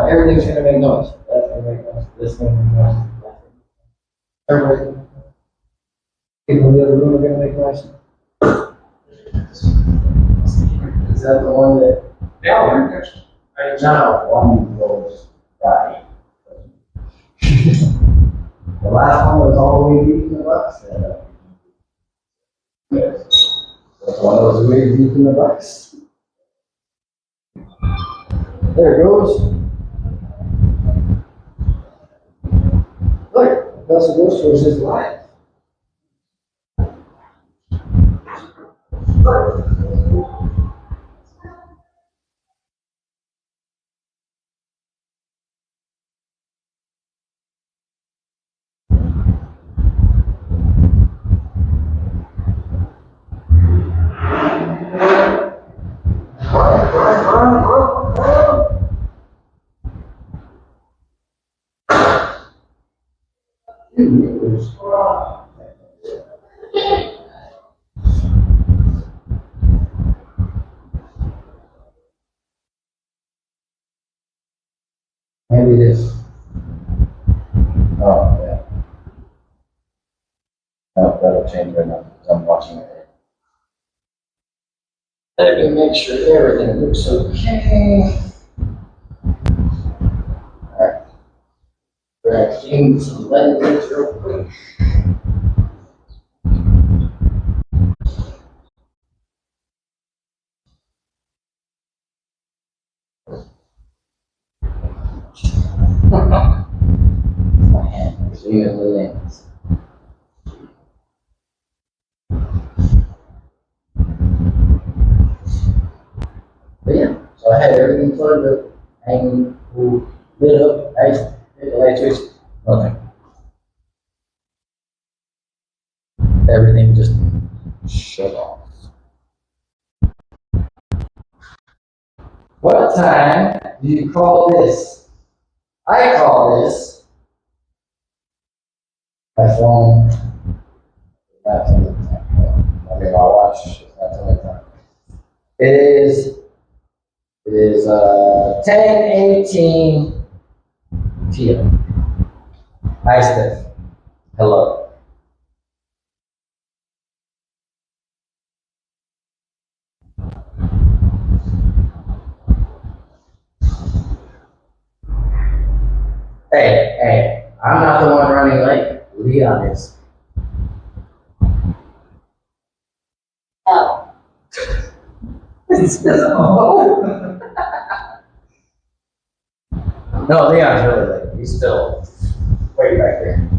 everything's gonna make noise. That's gonna make noise. This is gonna make noise. Everybody, people in the other room are gonna make noise. Is that the one that? Yeah, we're next. No, one goes right. The last one was all the way deep in the box. Yes. That's one of those way deep in the box. There it goes. Look, that's what goes towards his life. Maybe this. Oh, yeah. No, that'll change right now because I'm watching it. Let me make sure everything looks okay. Alright. Grab some lenses real quick. My hand is even the lens. But yeah, so I had everything plugged up, hanging, lit up, nice, hit the light switch, nothing. Everything just shut off. What time do you call this? I call this my phone. Not telling me time. I mean, my watch. Not telling me time. It is 10:18 p.m. Hi, Steph. Hello. Hey, I'm not the one running late. Leon is. Oh. No, Leon's really late. He's still way back there.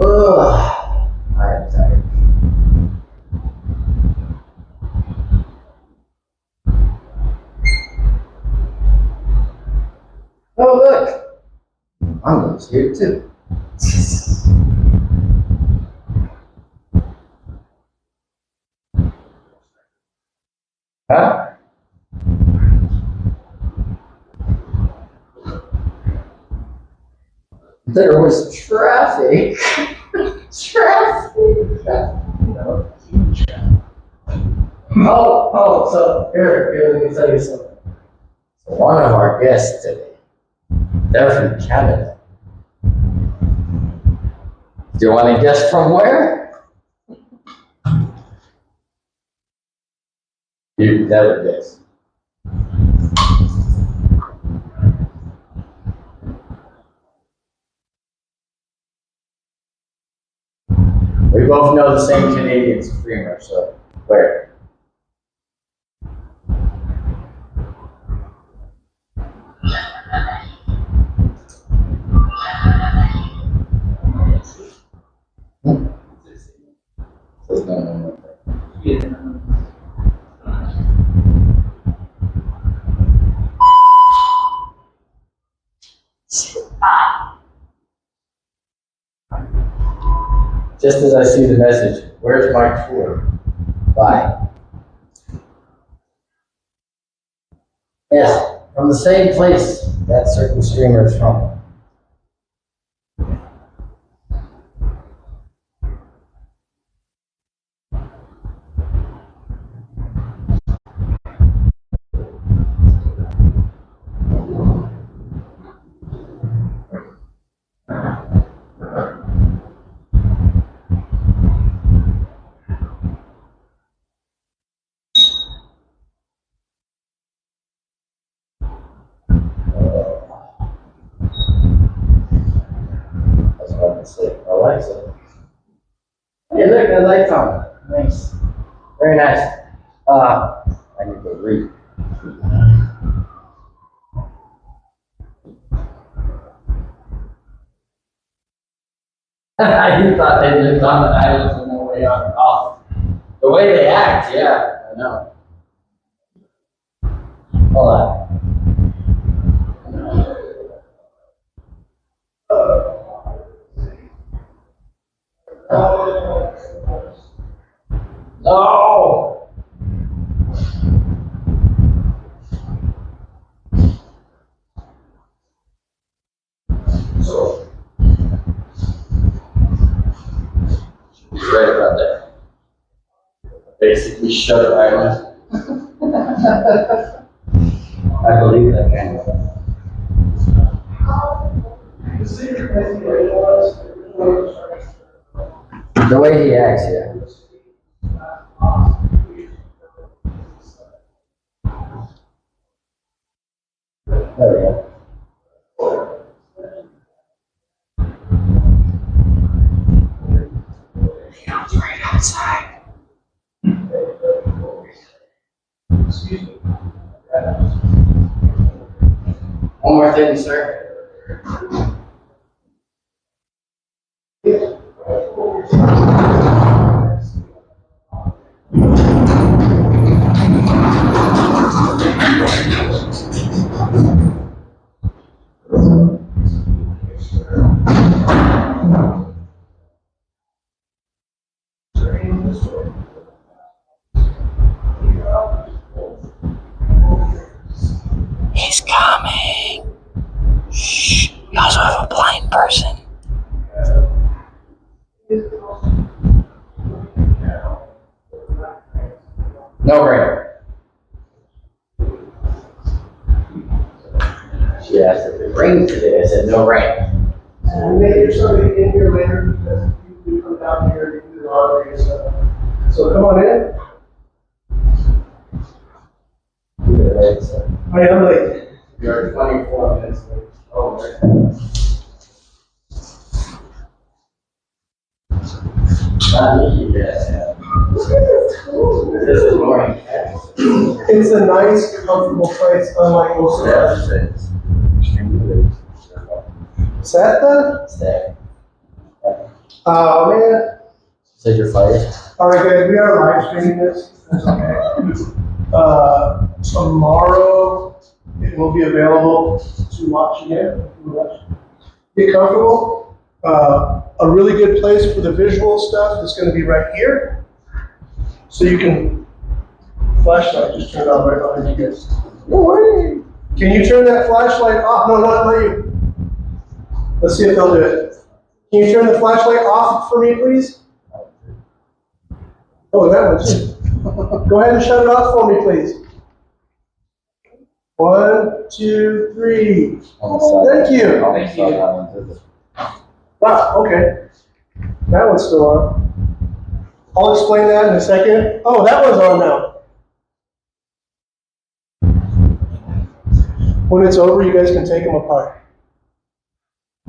Ugh, I am tired. Oh, look. I'm here too. Huh? There was traffic. Traffic. So here, let me tell you something. So one of our guests today, they're from Canada. Do you want to guess from where? You'd never guess. We both know the same Canadian streamer, so where? Just as I see the message, where's my tour? Bye. Yes, from the same place that certain streamer is from. That's what I say. Alexa. Hey, look, the lights on. Nice. Very nice. I need to read. You thought they lived on the island with no way on off. The way they act, yeah, I know. Hold on. No! So, she's right about that. Basically, shut island. I believe that kind of. The way he acts, yeah. There we go. Right outside. Excuse me. One more thing, sir. He's coming. Shh. We also have a blind person. No rain. She asked if it rained today. I said no rain. We may get somebody in here later because you come down here to do the laundry and stuff. So come on in. I am late. You're 24 minutes late. Oh, this is boring. It's a nice, comfortable place, unlike most of them. Is that done? Stay. Oh, man. So you're fired? All right, guys, we are live streaming this. That's okay. Tomorrow, it will be available to watch again. Get comfortable. A really good place for the visual stuff is going to be right here. So you can, flashlight just turned on right behind you guys. No way. Can you turn that flashlight off? No, not you. Let's see if they'll do it. Can you turn the flashlight off for me, please? Oh, that one too. Go ahead and shut it off for me, please. 1, 2, 3. Thank you. Thank you. Wow, okay. That one's still on. I'll explain that in a second. Oh, that one's on now. When it's over, you guys can take them apart.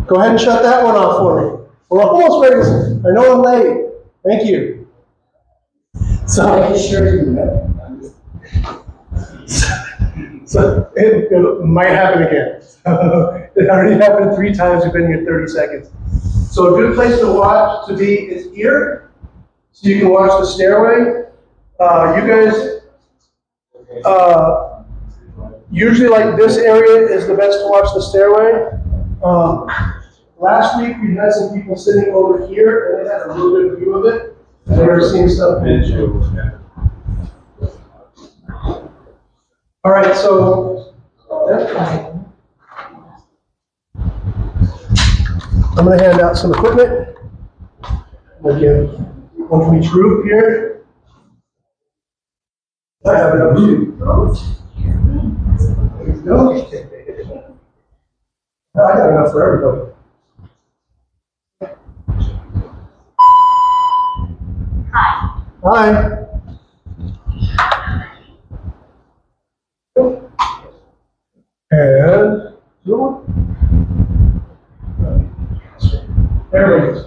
Go ahead and shut that one off for me. We're almost ready. I know I'm late. Thank you. So, Are you sure you know? So it might happen again. It already happened 3 times. We've been here 30 seconds. So a good place to watch to be is here, so you can watch the stairway. You guys usually like this area is the best to watch the stairway. Last week we had some people sitting over here, and they had a real good view of it. I've never seen stuff. All right, so I'm going to hand out some equipment. I'm going to give one from each group here. I have enough too. There you go. I got enough for everybody. Hi. And there it is.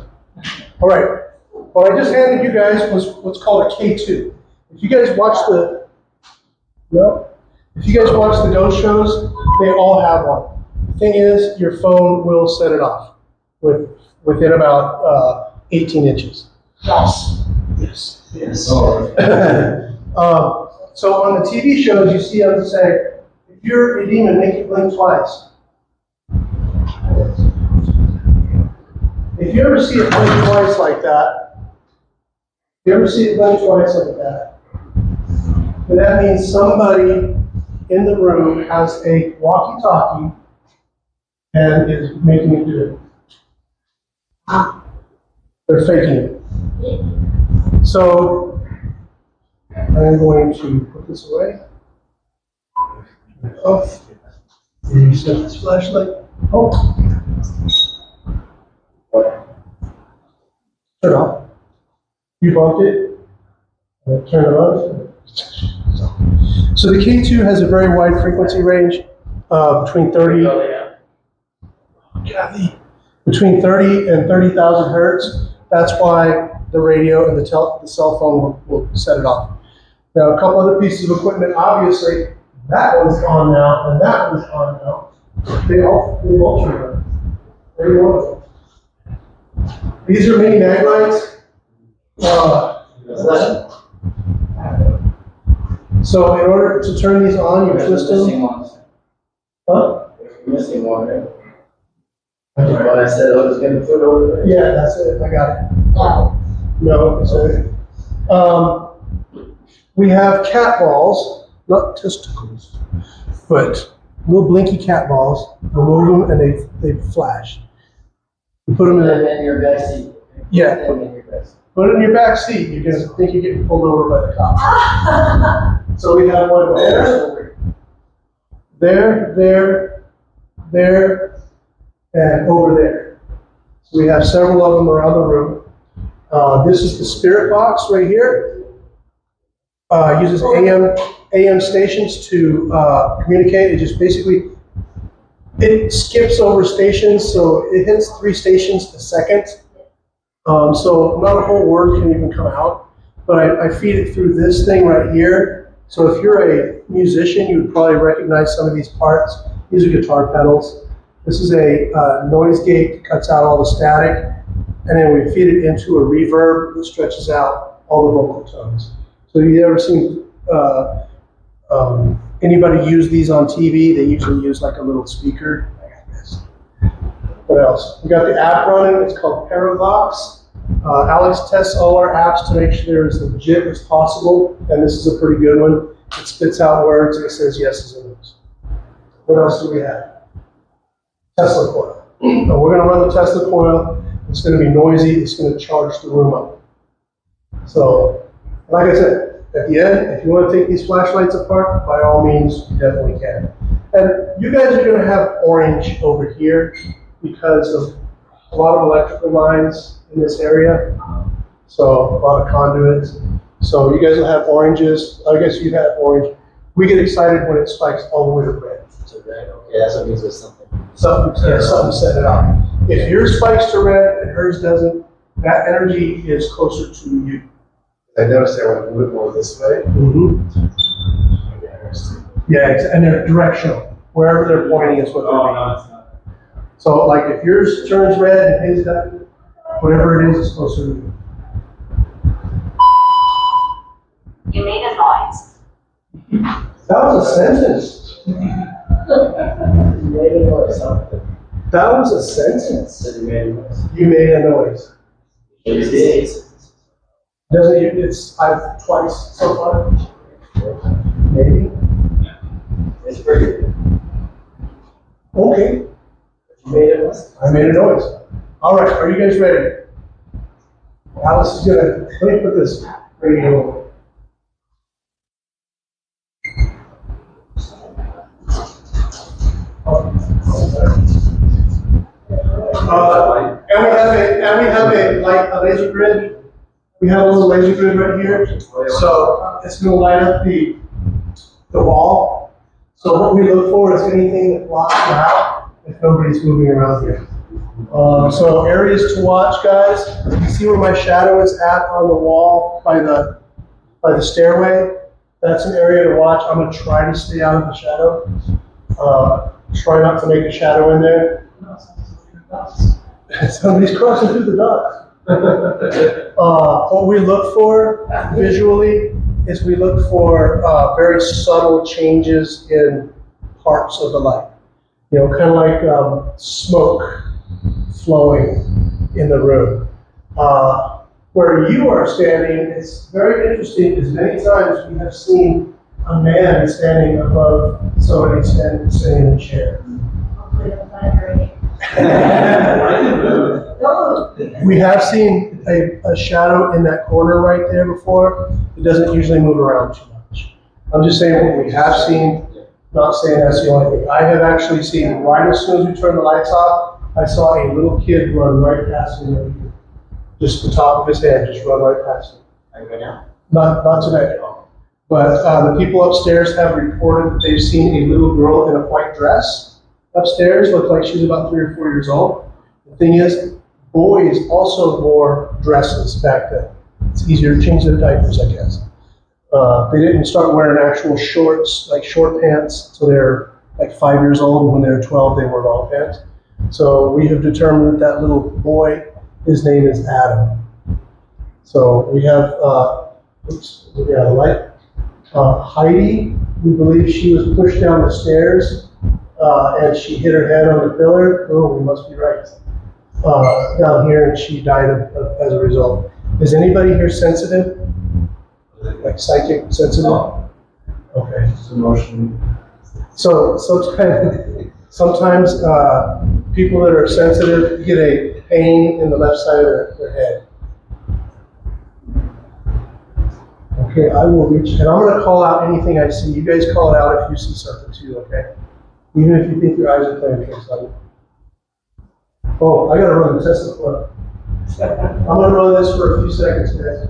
All right. What I just handed you guys was what's called a K2. If you guys watch the ghost shows, they all have one. The thing is, your phone will set it off within about 18 inches. Yes. Yes. Yes. So on the TV shows, you see them say, if you're a demon, make it blink twice. If you ever see it blink twice like that, then that means somebody in the room has a walkie-talkie and is making it do it. They're faking it. So I'm going to put this away. Oh, you set this flashlight. Oh, turn it off. You bumped it. Turn it on. So the K2 has a very wide frequency range, between 30 and 30,000 hertz. That's why the radio and the cell phone will set it off. Now, a couple other pieces of equipment, obviously, that one's on now, and that one's on now. They all turn on. Every one of them. These are mini mag lights. So in order to turn these on, you twist them. Huh? You're missing one, right? What I said I was going to put over there. Yeah, that's it. I got it. No, it's okay. We have cat balls, not testicles, but little blinky cat balls. You move them and they flash. You put them in your back seat. Yeah. Put it in your back seat. You're going to think you're getting pulled over by the cops. So we have one there, and over there. So we have several of them around the room. This is the spirit box right here. Uses AM stations to communicate. It just basically, it skips over stations, so it hits 3 stations a second. So not a whole word can even come out, but I feed it through this thing right here. So if you're a musician, you would probably recognize some of these parts. These are guitar pedals. This is a noise gate that cuts out all the static, and then we feed it into a reverb that stretches out all the vocal tones. So you ever seen anybody use these on TV? They usually use like a little speaker. What else? We got the app running. It's called Paravox. Alex tests all our apps to make sure they're as legit as possible, and this is a pretty good one. It spits out words and it says yeses and nos. What else do we have? Tesla coil. Now we're going to run the Tesla coil. It's going to be noisy. It's going to charge the room up. So, like I said, at the end, if you want to take these flashlights apart, by all means, you definitely can. And you guys are going to have orange over here because of a lot of electrical lines in this area. So, a lot of conduits. So, you guys will have oranges. I guess you have orange. We get excited when it spikes all the way to red. To red, okay, that's what means there's something. Something set it off. If yours spikes to red and hers doesn't, that energy is closer to you. I noticed they went a little more this way. Mm-hmm. Yeah, and they're directional. Wherever they're pointing is what they're doing. So, like, if yours turns red and his doesn't, whatever it is closer to you. You made a noise. That was a sentence. You made a noise, huh? That was a sentence. Said you made a noise. You made a noise. You did. Doesn't you? I've twice so far. Maybe. It's pretty good. Okay, You made it less. I made a noise. All right, are you guys ready? Alice is gonna, let me put this radio. And we have a laser grid. We have a little laser grid right here. So it's gonna light up the wall. So what we look for is anything that blocks it out if nobody's moving around here. So areas to watch, guys. You see where my shadow is at on the wall by the stairway? That's an area to watch. I'm gonna try to stay out of the shadow. Try not to make a shadow in there. Somebody's crossing through the dots. What we look for visually is we look for very subtle changes in parts of the light. You know, kind of like smoke flowing in the room. Where you are standing, it's very interesting because many times we have seen a man standing above somebody standing in a chair. We have seen a shadow in that corner right there before. It doesn't usually move around too much. I'm just saying what we have seen, not saying that's the only thing. I have actually seen right as soon as we turned the lights off, I saw a little kid run right past me over here. Just the top of his head, just run right past me. Not today. But the people upstairs have reported that they've seen a little girl in a white dress upstairs, looked like she was about 3 or 4 years old. The thing is, boys also wore dresses back then. It's easier to change their diapers, I guess. They didn't start wearing actual shorts, like short pants, until they're like 5 years old, and when they were 12, they wore long pants. So we have determined that that little boy, his name is Adam. So we have, oops, we got a light. Heidi, we believe she was pushed down the stairs and she hit her head on the pillar. Oh, we must be right. Down here, and she died as a result. Is anybody here sensitive? Like psychic sensitive? Okay. Emotion. So sometimes people that are sensitive get a pain in the left side of their head. Okay, I will reach, and I'm going to call out anything I see. You guys call it out if you see something too, okay? Even if you think your eyes are playing tricks on you. Oh, I got to run the Tesla club. I'm going to run this for a few seconds, guys.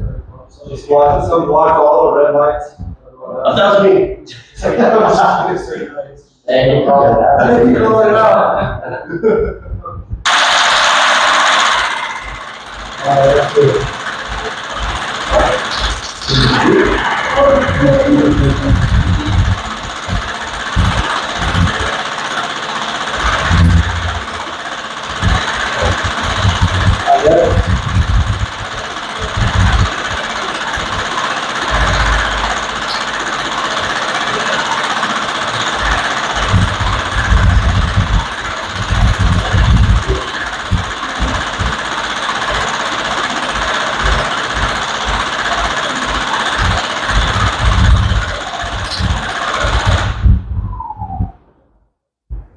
Just block all the red lights. That was me. And you call it out. I think you call it out. That's good.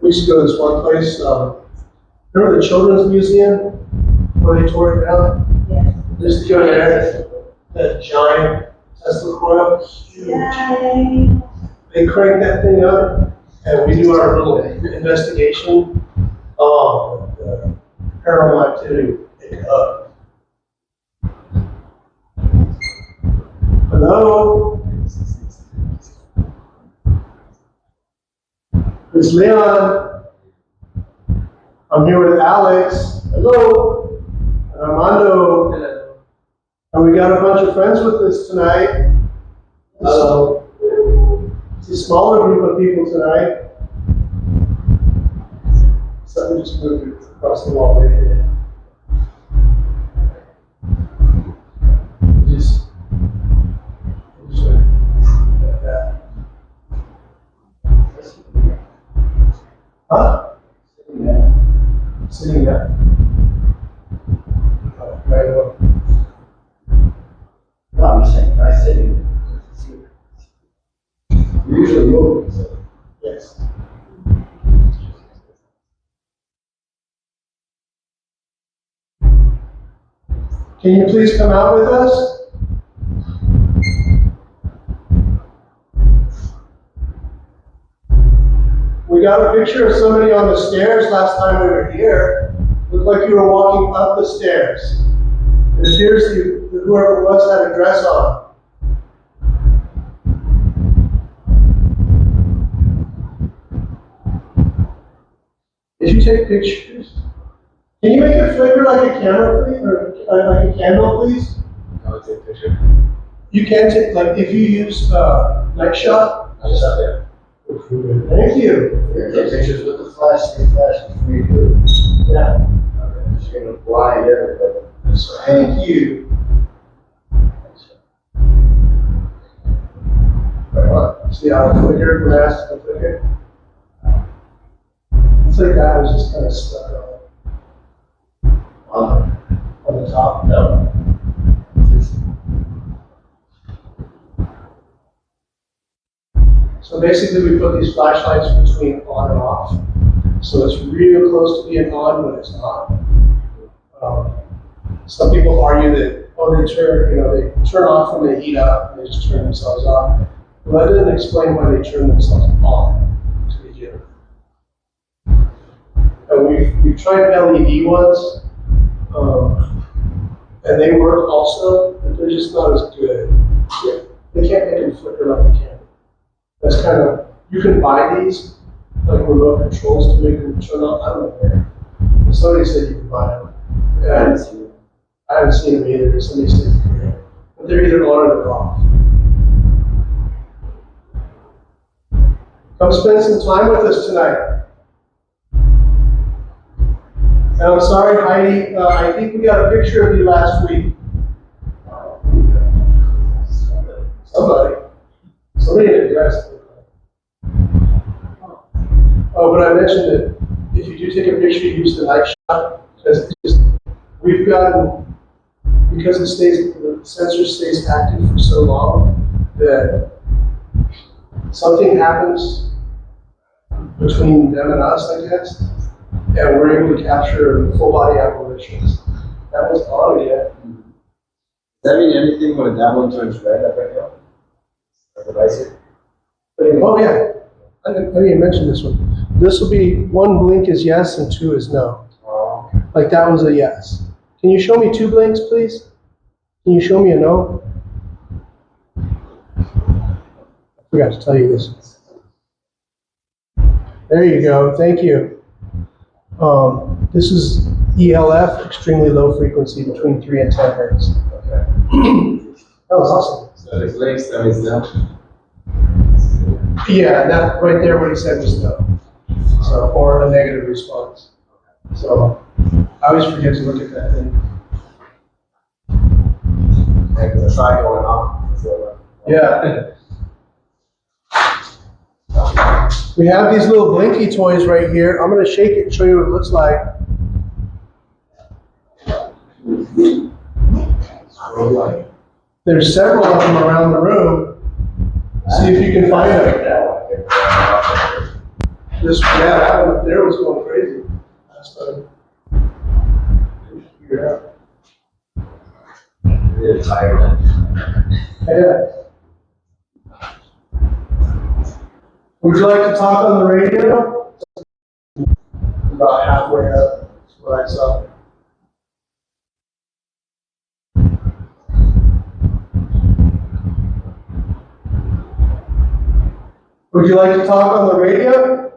We used to go to this one place, remember the Children's Museum, where they tore it down? Yeah. Just go there, that giant Tesla coil, huge. Yay. They crank that thing up, and we do our little investigation. The paranormal activity pick up. Hello? It's Leon. I'm here with Alex. Hello. And Armando. Hello. And we got a bunch of friends with us tonight. So it's a smaller group of people tonight. Something just moved across the wall right here. Just like that. Huh? Sitting there. Oh, right over. No, I'm just saying, try sitting. Usually moving, so. Yes. Can you please come out with us? We got a picture of somebody on the stairs last time we were here. Looked like you were walking up the stairs. It appears whoever it was had a dress on. Did you take pictures? Can you make it flicker like a camera, please, or like a candle, please? I'll take a picture. You can take, like, if you use night shot. I'll just have it. Thank you. Take pictures with the flash, before you do it. Yeah. You're gonna blind everybody. Thank you. See how it flickered when I asked it to flicker? It's like that was just kind of stuck On on the top. no. So basically we put these flashlights between on and off. So it's real close to being on, but it's not. Some people argue that, oh, they turn off when they heat up, and they just turn themselves off. Well, that doesn't explain why they turn themselves on to begin with. And we've tried LED ones, and they work also, but they're just not as good. Yeah, they can't make them flicker like a candle. That's kind of, you can buy these, like remote controls to make them turn on. I don't know where. Somebody said you can buy them. And I haven't seen them either. Somebody said you can. But they're either on or they're off. Come spend some time with us tonight. And I'm sorry, Heidi, I think we got a picture of you last week. Somebody in a dress. Oh, but I mentioned that if you do take a picture, use the night shot. We've gotten, because the sensor stays active for so long, that something happens between them and us, I guess, and we're able to capture full body apparitions. That was on yet. Does that mean anything when that one turns red up right now? Or the visor? Oh yeah, I didn't even mention this one. This will be, one blink is yes and two is no. Oh. Like that was a yes. Can you show me two blinks, please? Can you show me a no? I forgot to tell you this. There you go, thank you. This is ELF, extremely low frequency, between 3 and 10 hertz. Okay. That was awesome. So the blinks, that means no. Yeah, that right there, what he said was no. So, or a negative response. So, I always forget to look at that thing. Like the try going on. So, Yeah. We have these little blinky toys right here. I'm going to shake it and show you what it looks like. There's several of them around the room. See if you can find them. This, yeah, that one up there was going crazy. That's funny. Figure it out. You're tired. Yeah. Would you like to talk on the radio? About halfway up. That's what I saw. Would you like to talk on the radio?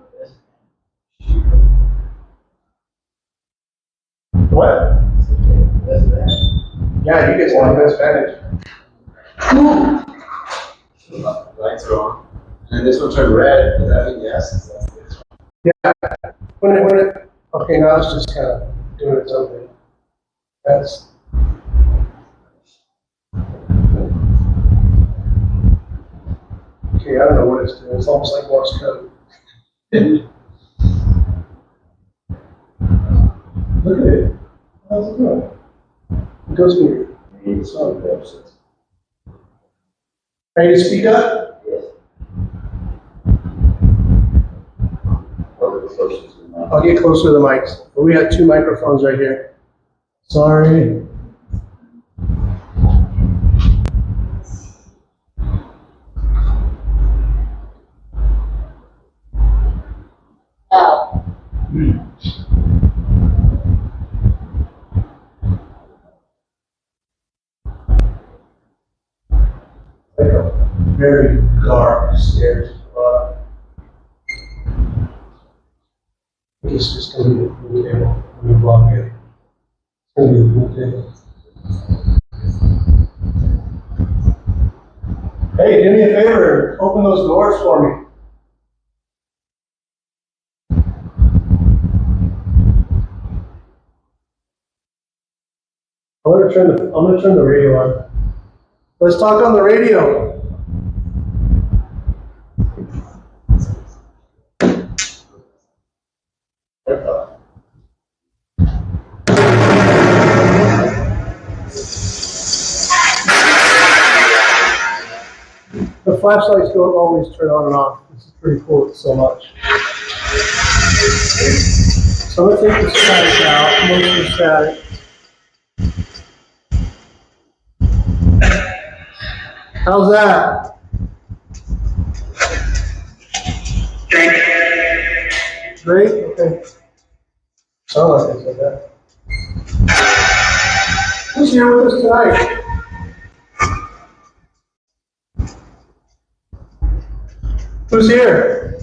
What? Yeah, you get one best vantage. Lights are on. And this one turned red. Does that mean yes? Yeah. Okay, now it's just kind of doing its own thing. That's. Okay, I don't know what it's doing. It's almost like Morse code. Look at it. How's it going? It goes weird. It's not the opposite. Ready to speak up? Yes. I'll get closer to the mics. But we got two microphones right here. Sorry. very dark stairs. It's just going to be a pool table when you walk in. It's going to be a pool table. Hey, do me a favor, open those doors for me. I'm gonna turn the radio on. Let's talk on the radio. The flashlights don't always turn on and off. This is pretty cool, it's so much. So I'm gonna take the static out, most of the static. How's that? Great? Okay. Sound like I said that. Who's here with us tonight? Who's here?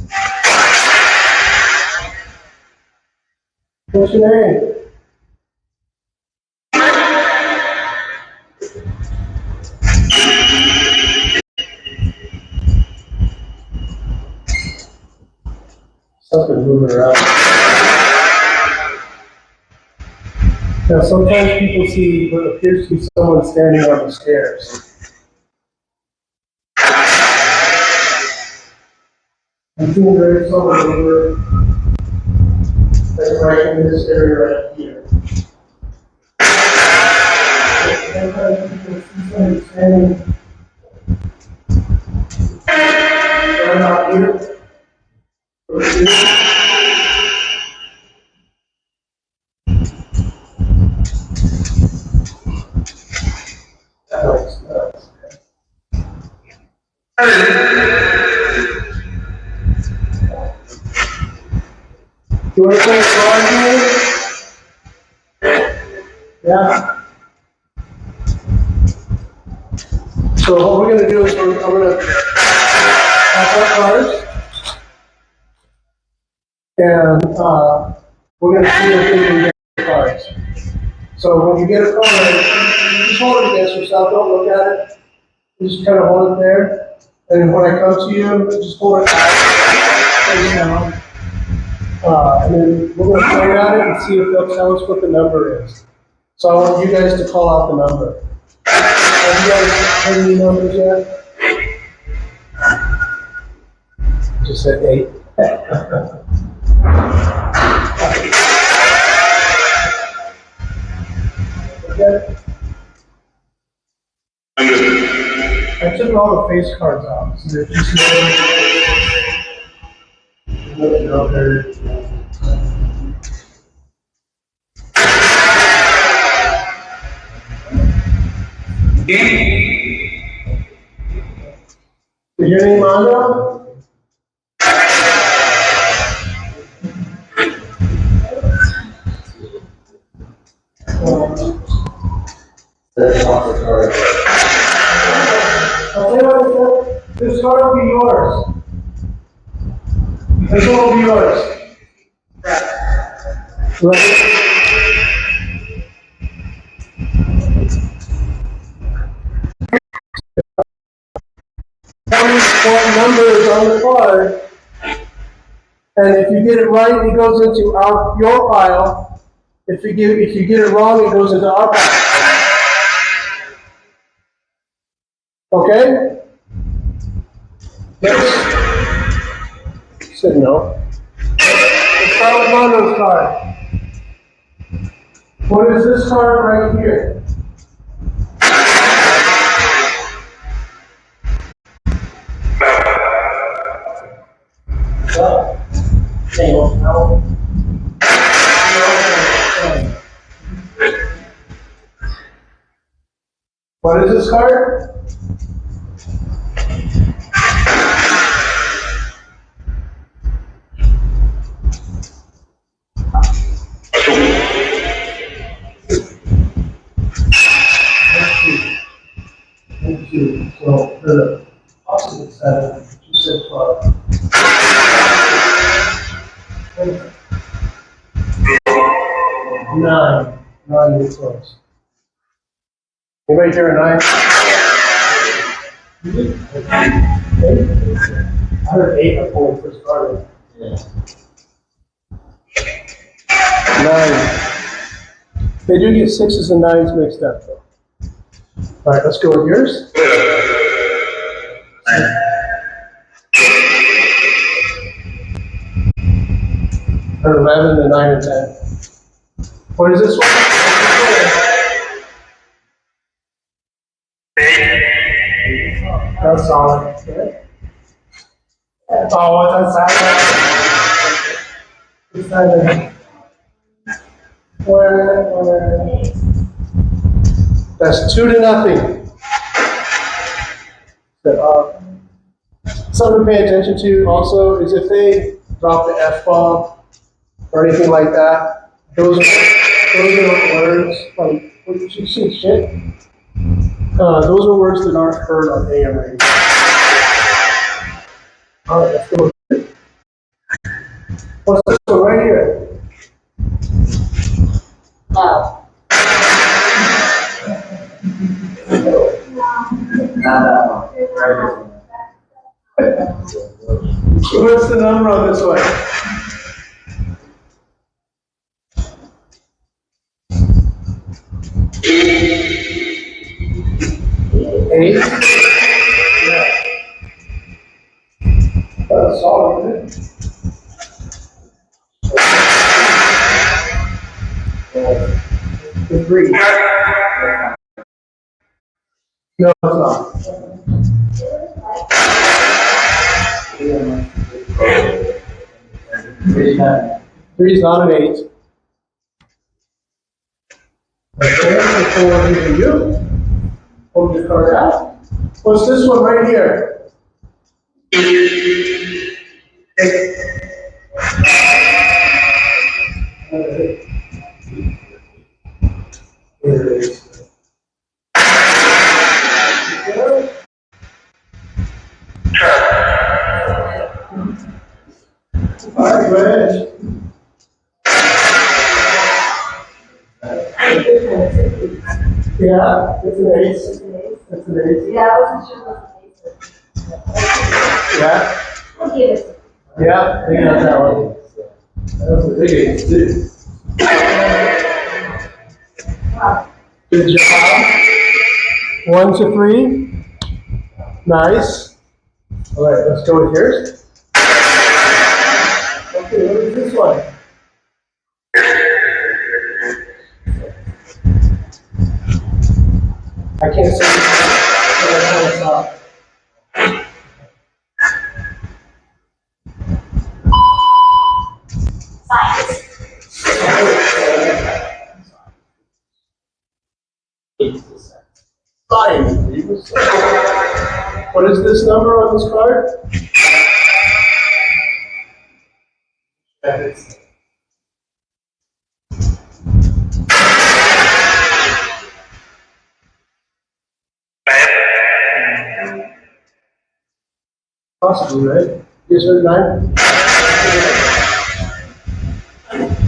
What's your name? Something moving around. Now, sometimes people see what appears to be someone standing on the stairs. I'm seeing there's someone over that's right in this area right here. Sometimes people see somebody standing right out here. You want to play a card game? Yeah. So what we're going to do is I'm going to pass out cards. And we're going to see if we can get cards. So when you get a card, just hold it against yourself, don't look at it. You just kind of hold it there. And when I come to you, just hold it out, face down. And then we're going to play at it and see if they'll tell us what the number is. So I want you guys to call out the number. Have you guys heard any numbers yet? Just said 8. Okay. I took all the face cards out, so there's just no there. Is your name Mondo? That's off the card. I'll tell you what, this card will be yours. This one will be yours. Right. Tell me what number is on the card, and if you get it right, it goes into your pile. If you get it wrong, it goes into our pile. Okay? Yes. Said no. Let's start with Mondo's card. What is this card right here? What is this card? Thank you. So, approximate 7. You said 12. Nine. 9 is close. Anybody here a 9? I heard 8 before we first started. Yeah. 9. They do get 6s and 9s mixed up though. All right, let's go with yours. 11 and 9 and 10. What is this one? That's solid. Okay. Oh, that's solid. It's solid. That's 2-0. So, something to pay attention to also is if they drop the F-bomb or anything like that, those are words like, what did you say, shit? Those are words that aren't heard on AM radio. All right, let's go. What's this one right here? Low. What's the number on this one? 8. Yeah. That's solid, isn't it? The 3. No, it's not. 3 is not an 8. Okay, before you hold your card out. What's this one right here? 8. Here it is. All right, go ahead. Yeah, it's an 8. It's an 8. Yeah, I wasn't sure what the base is. Yeah, We'll give it. yeah, they got that one. That was a big 8 too. Good job. 1 to 3. Nice. All right, let's go with yours. Okay, what is this one? I can't see it. Science. What is this number on this card? Possibly, right? Yes, sir, 9?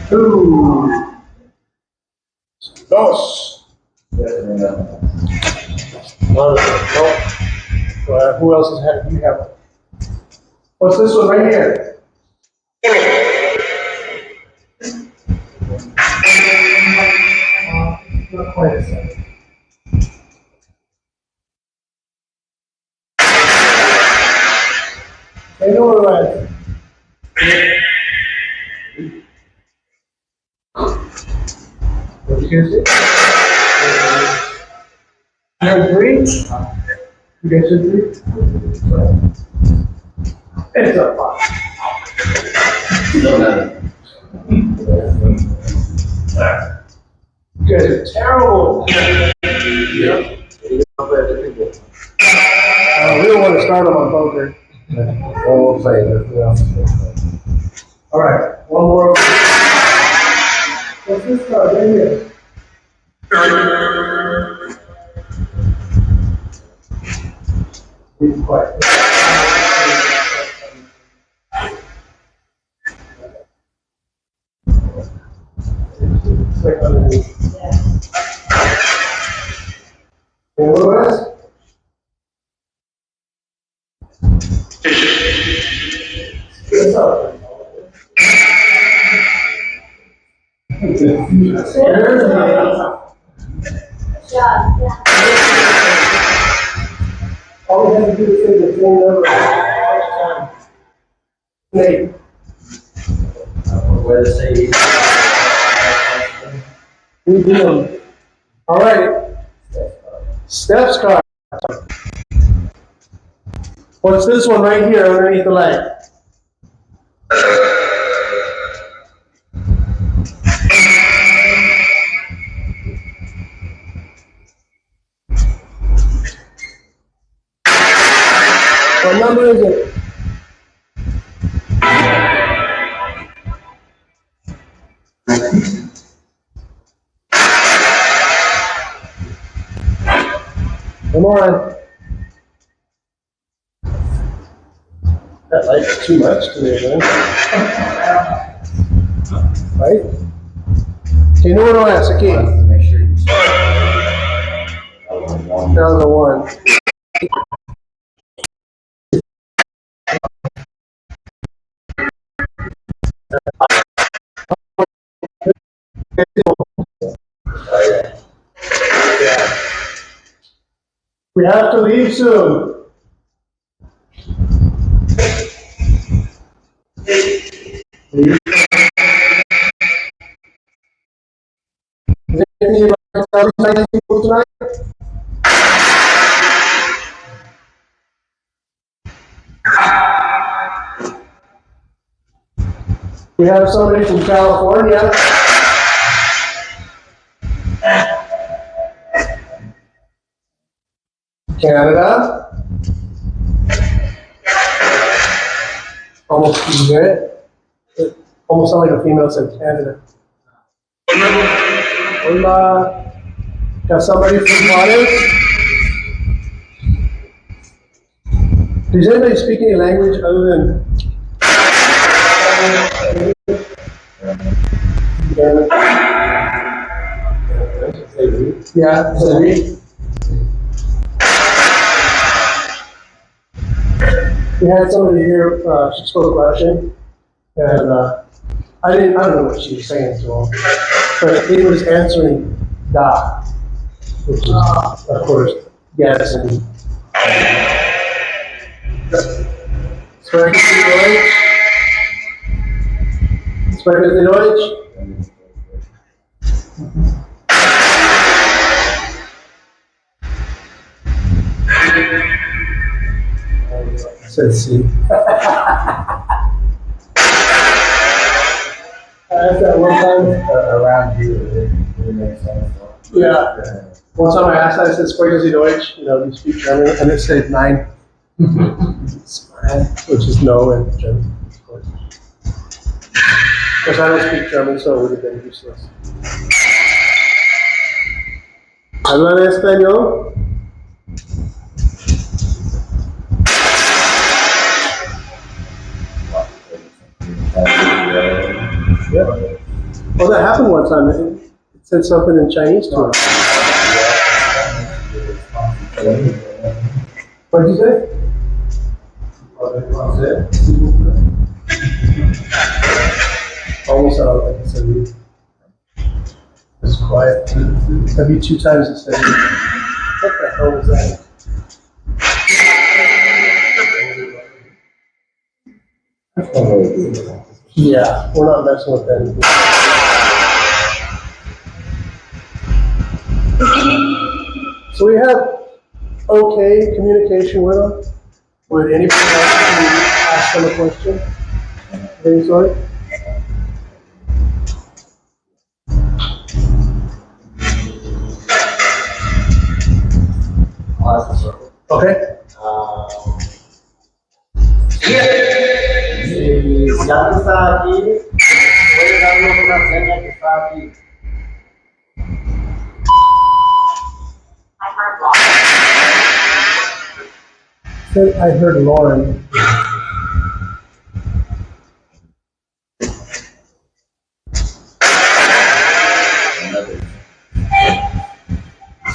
2. Dos. No. Who else has had? You have. What's this one right here? Not quite a second. They know we're right. What did you guys do? You have 3? You guys have 3? It's a 5. You guys are terrible. Yep. We don't want to start them on poker. We'll play it. All right, one more. What's this card right here? Be quiet. Click underneath. And what else? What's up? All we have to do is say the same number. Nate. Where to say? We do them. All right. Steps card. What's this one right here underneath the leg? What number is it? Come on. That light's too much today, man. Right? Okay, número es aquí. Make sure you start. Down to one. We have to leave soon. Is there anything you'd like to tell these people tonight? We have somebody from California. Canada. Almost, you get it? It almost sounded like a female said Canada. Hola. Got somebody from Juarez? Does anybody speak any language other than? Yeah, so we had somebody here, she spoke Russian, and I don't know what she was saying to him, but he was answering da, which is, of course, yes, and sprechen Sie Deutsch? Sprechen Sie Deutsch? Said see. I asked that one time. Around you, it makes sense. Yeah. One time I asked that, I said, sprechen Sie Deutsch? You know, do you speak German? And it said nein. Which is no in German, of course. Because I don't speak German, so it would have been useless. ¿Hablan español? Yeah. Well, that happened one time. It said something in Chinese to us. What did you say? Almost out like I said. It's quiet. Maybe 2 times it said. What the hell was that? Yeah, we're not messing with that. So we have okay communication with them. Would anybody else ask them a question? Any sort? Okay. Si alguien está aquí, puede darnos una seña que está aquí. I heard Lauren.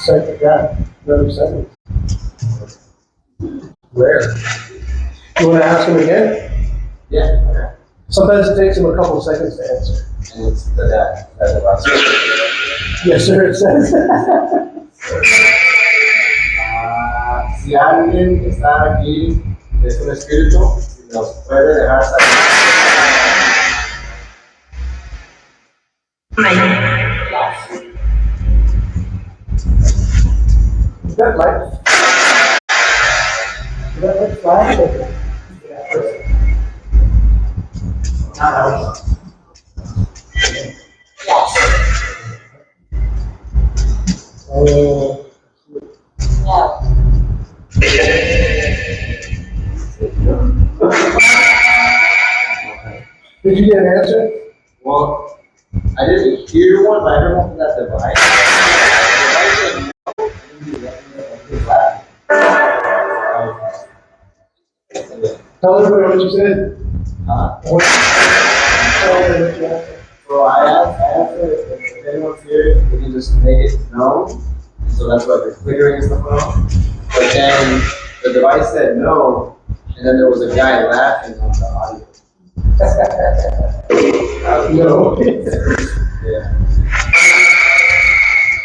Second, yeah, another second. Rare. You want to ask him again? Yeah, okay. Sometimes it takes him a couple of seconds to answer. And it's the dad, that's the last one. Yes, sir, it says. Si alguien está aquí, es un espíritu, si nos puede dejar saber. Is that light? Is that light flash? Oh. Did you get an answer? Well, I didn't hear one, but I heard one from that device. Tell everybody what you said. Tell everybody what you answered. So I asked if anyone's here, we can just make it known. So that's why we're clearing and stuff out. But then the device said no, and then there was a guy laughing on the audio. No. Yeah.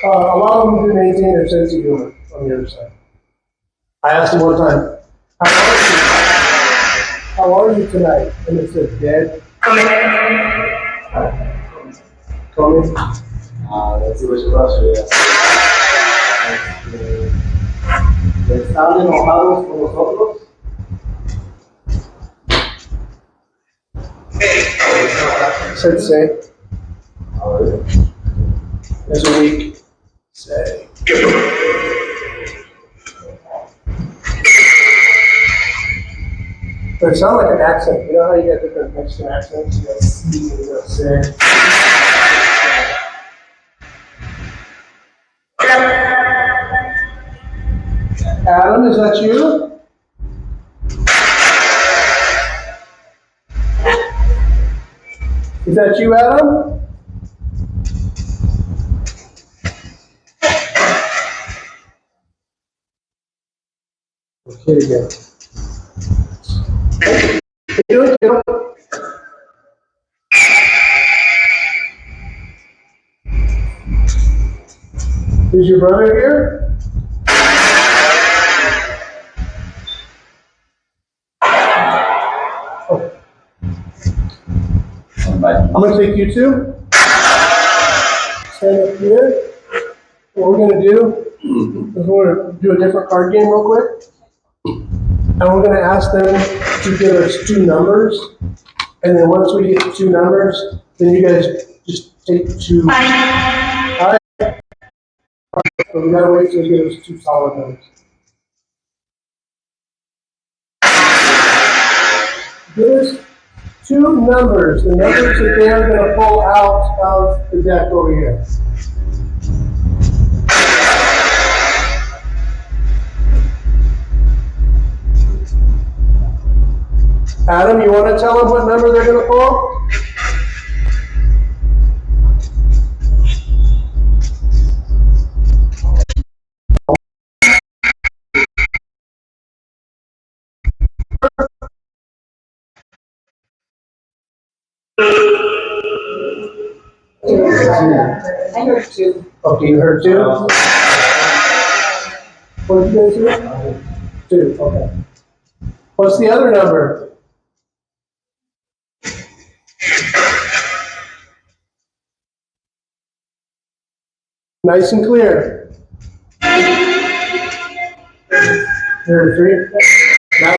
A lot of them do maintain their sense of humor on the other side. I asked him one time, how are you tonight? And it said, dead. Coming. Let's see which question it is. ¿Están enojados con nosotros? Said say. Oh, is it? There's a week. Say. But it sounds like an accent. You know how you get different Mexican accents? You got C and you got say. Adam, is that you? Is that you, Adam? Okay, again. Get up. Is your brother here? I'm going to take you two. Stand up here. What we're going to do is we're going to do a different card game real quick. And we're going to ask them to give us two numbers. And then once we get two numbers, then you guys just take two. All right. So we got to wait till you give us two solid numbers. Give us two numbers, the numbers that they are going to pull out of the deck over here. Adam, you want to tell them what number they're going to pull? I heard two. Okay, you heard two? What did you guys hear? Two, okay. What's the other number? Nice and clear. There, three. Now,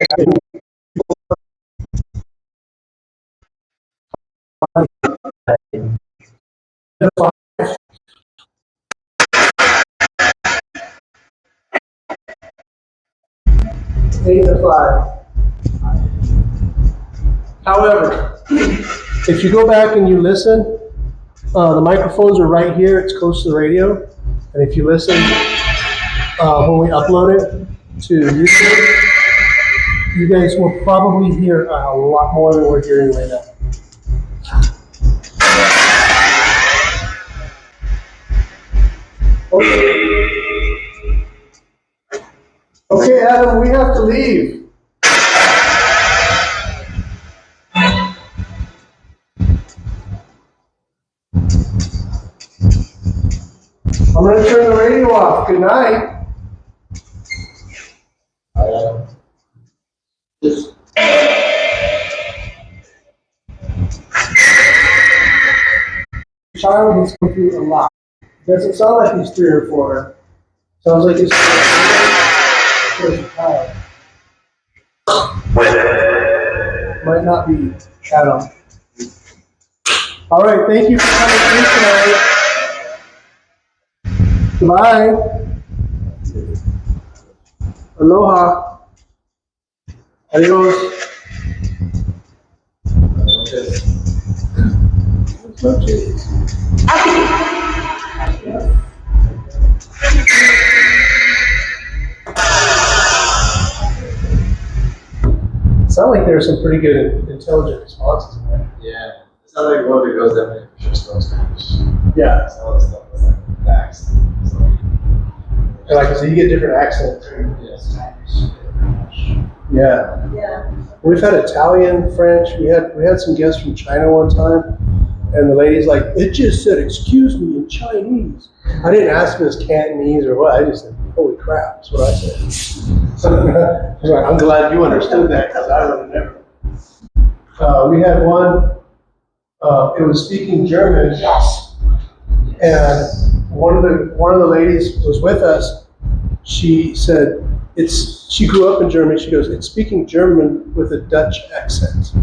eight and five. However, if you go back and you listen, the microphones are right here. It's close to the radio. And if you listen, when we upload it to YouTube, you guys will probably hear a lot more than we're hearing right now. Okay, Adam, we have to leave. I'm going to turn the radio off. Good night. Child has come through a lot. Doesn't sound like he's 3 or 4. Sounds like he's a child. Might not be Adam. All right, thank you for coming through tonight. Goodbye. Aloha. Adios. Sound like there's some pretty good intelligent responses in there. Yeah. It sounds like one of the girls definitely for sure spoke Spanish. Yeah. Some of the stuff was like the accent. So, And like I said, you get different accents too. yes. Yeah. Yeah. We've had Italian, French. We had some guests from China one time, and the lady's like, "It just said excuse me in Chinese." I didn't ask if it was Cantonese or what. I just said, "Holy crap," that's what I said. I was like, I'm glad you understood that because I would have never. We had one. It was speaking German. Yes. And one of the ladies was with us. She said, she grew up in Germany. She goes, it's speaking German with a Dutch accent.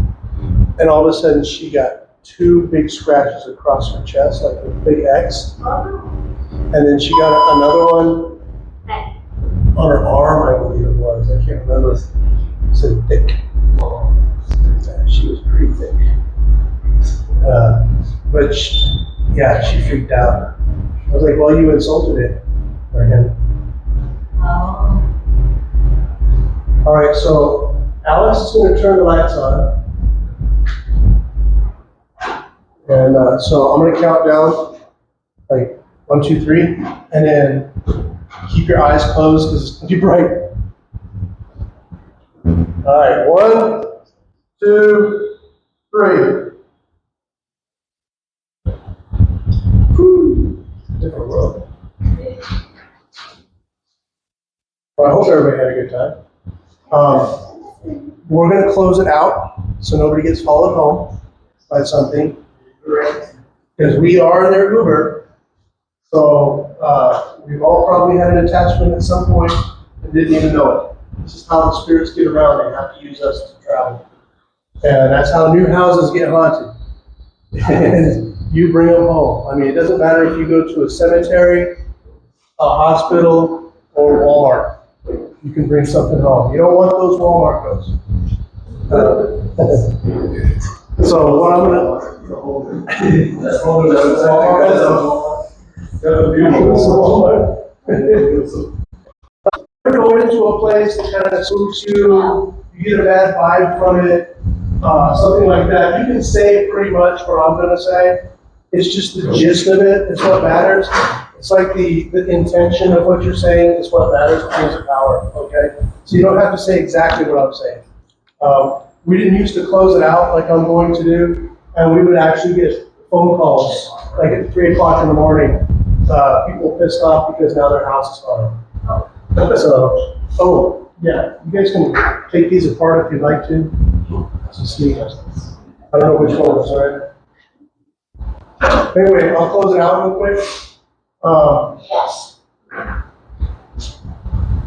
And all of a sudden she got 2 big scratches across her chest, like a big X. And then she got another one on her arm, I believe it was. I can't remember. It said thick. She was pretty thick. But she freaked out. I was like, well, you insulted it. Or him. Oh. All right, so Alex is going to turn the lights on. And so I'm going to count down, like 1, 2, 3, and then keep your eyes closed because it's going to be bright. All right, 1, 2, 3. Whew. Different world. Well, I hope everybody had a good time. We're going to close it out so nobody gets followed home by something. Because we are their Uber. So we've all probably had an attachment at some point and didn't even know it. This is how the spirits get around. They have to use us to travel. And that's how new houses get haunted. And you bring them home. I mean, it doesn't matter if you go to a cemetery, a hospital, or Walmart. You can bring something home. You don't want those Walmart ghosts. So what I'm gonna go into a place that kind of suits you. You get a bad vibe from it, something like that. You can say pretty much what I'm gonna say. It's just the gist of it. It's what matters. It's like the intention of what you're saying is what matters. It brings power. Okay, so you don't have to say exactly what I'm saying. We didn't used to close it out like I'm going to do, and we would actually get phone calls like at 3 o'clock in the morning. People pissed off because now their house is haunted. So, yeah, you guys can take these apart if you'd like to. Let's see. I don't know which one was right. Anyway, I'll close it out real quick.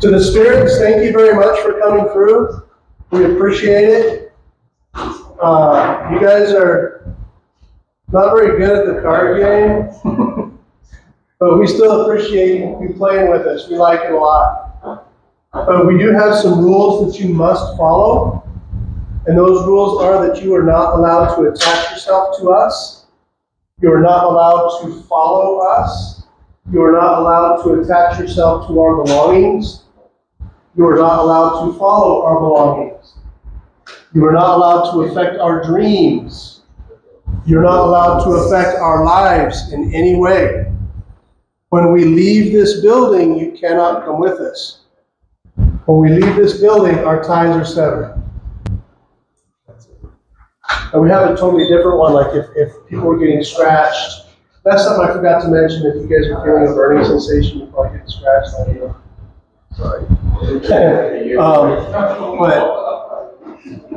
To the spirits, thank you very much for coming through. We appreciate it. You guys are not very good at the card game, but we still appreciate you playing with us. We like it a lot. But we do have some rules that you must follow, and those rules are that you are not allowed to attach yourself to us. You are not allowed to follow us. You are not allowed to attach yourself to our belongings. You are not allowed to follow our belongings. You are not allowed to affect our dreams. You're not allowed to affect our lives in any way. When we leave this building, you cannot come with us. When we leave this building, our ties are severed. And we have a totally different one, like if people are getting scratched. That's something I forgot to mention. If you guys are feeling a burning sensation, you're probably getting scratched. I don't know. Sorry.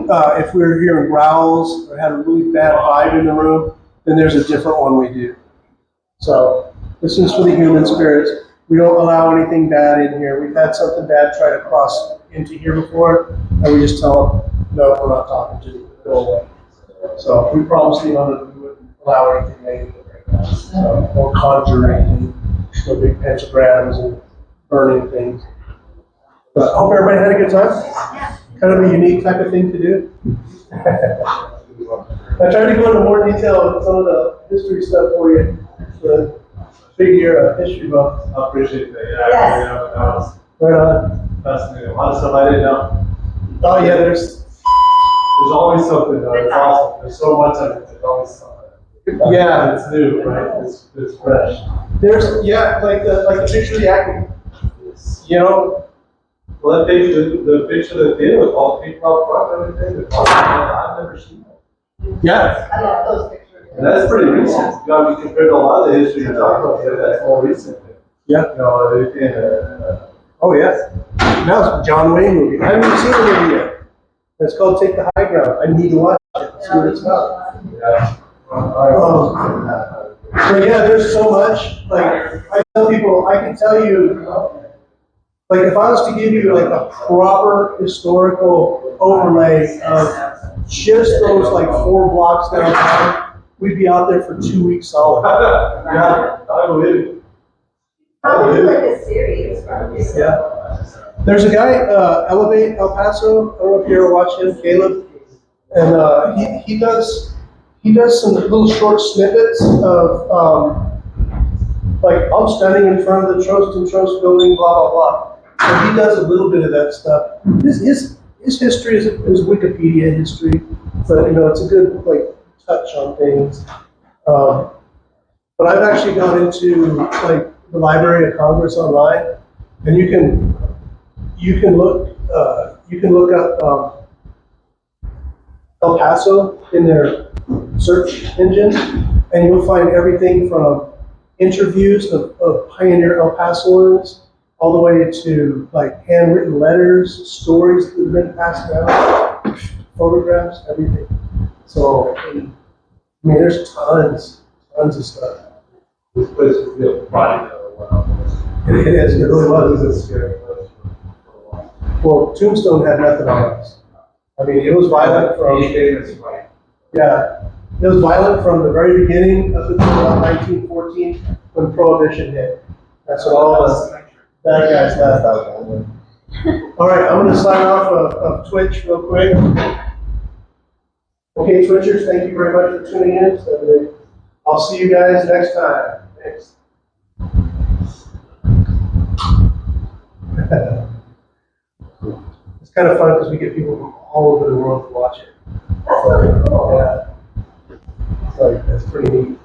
But if we're hearing growls or had a really bad vibe in the room, then there's a different one we do. So this is for the human spirits. We don't allow anything bad in here. We've had something bad try to cross into here before, and we just tell them, no, we're not talking to you. Go away. So we promised the owner that we wouldn't allow anything negative right now. Or conjuring, or big pentagrams and burning things. But I hope everybody had a good time. Kind of a unique type of thing to do. I tried to go into more detail with some of the history stuff for you. To figure a history buff. I appreciate that. Yeah, Yes. that was Right on. fascinating. A lot of stuff I didn't know. Oh yeah, there's always something. It's awesome. There's so much of it. There's always something. yeah, It's new, right? It's fresh. there's like the picture of the acne. You know, Well, that picture, the picture that they did with all the people out front and everything, I've never seen that. yeah, I love those pictures. And that's pretty recent. You know, if you compare to a lot of the history you're talking about, that's more recent. yeah. You know, everything, Oh yeah. Now it's a John Wayne movie. I haven't even seen the movie yet. It's called Take the High Ground. I need to watch it. See what it's about. yeah. But yeah, there's so much. Like I tell people, I can tell you. Like if I was to give you like a proper historical overlay of just those like 4 blocks downtown, we'd be out there for 2 weeks solid. Yeah, I believe it. Probably like a series. Yeah. There's a guy, Elevate El Paso. I don't know if you ever watched him, Caleb. And he does some little short snippets of like I'm standing in front of the Trost and Trost building, blah blah blah. So he does a little bit of that stuff. His history is Wikipedia history, but you know it's a good like touch on things. But I've actually gone into like the Library of Congress online, and you can look up El Paso in their search engine, and you'll find everything from interviews of pioneer El Pasoans all the way to like handwritten letters, stories that have been passed down, photographs, everything. So, I mean, there's tons of stuff. This place is real private. It is, it really was. It's a scary place for a while. Well, Tombstone had nothing on us. I mean, it was violent from, yeah, it was violent from the very beginning up until about 1914 when Prohibition hit. That's when all the bad guys left. All right, I'm going to sign off of Twitch real quick. Okay, Twitchers, thank you very much for tuning in. So I'll see you guys next time. Thanks. It's kind of fun because we get people from all over the world to watch it. So, yeah. So that's pretty neat.